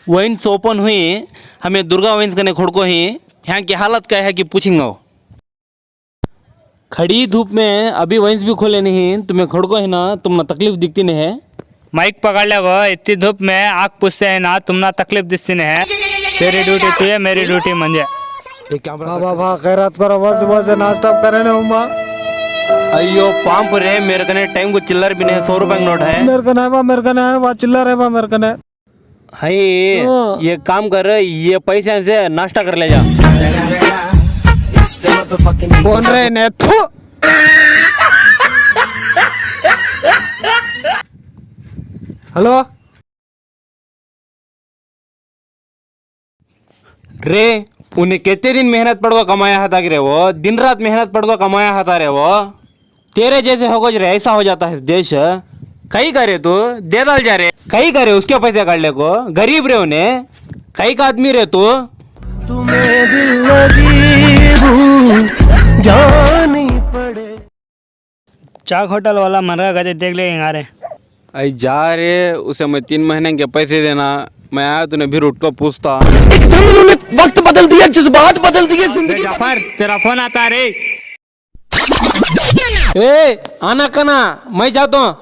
Wines open हुई, हमें Durga wines करने खोड़ को ही यहाँ की हालत क्या है कि पूछेंगे। खड़ी धूप में अभी वाइन्स भी खोले नहीं, तुम्हें खोड़ को है ना, तुम तकलीफ दिखती नहीं है। माइक पकड़ ले वो, इतनी धूप में आग पुससे है ना, तुम ना तकलीफ दिसती नहीं है। तेरी ड्यूटी तू है, मेरी ड्यूटी मंजे। बाबा खैरात करो, बस बस नाश्ता करे ना उम्मा। अयो पांप रे, मेरे कने टाइम को चिल्लर भी नहीं, 100 रुपए का नोट है। मेरे कने है बा चिल्लर है बा मेरे कने। हाय ये काम कर, ये पैसे से नाश्ता कर ले जा। कौन रे ने थू। हेलो रे, उन्हें कितने दिन मेहनत पड़वा कमाया था कि रे, वो दिन रात मेहनत पड़वा कमाया था रे, वो तेरे जैसे हो रे ऐसा हो जाता है देश। कहीं करे तू दे डाल जा रे, कहीं करे उसके पैसे काट ले को, गरीब रे उन्हें कहीं का आदमी रे तू। तुम्हें दिल लगी जानी पड़े। चाक होटल वाला मरगा गजे देख लेंगे रे। आई जा रे, उसे मैं 3 महीने के पैसे देना, मैं आया तूने फिर उठ को पूछता। वक्त बदल दिया, जज्बात बदल दिए। अरे जाफर तेरा फोन आता रे। ए आना कना, मैं जाता हूँ।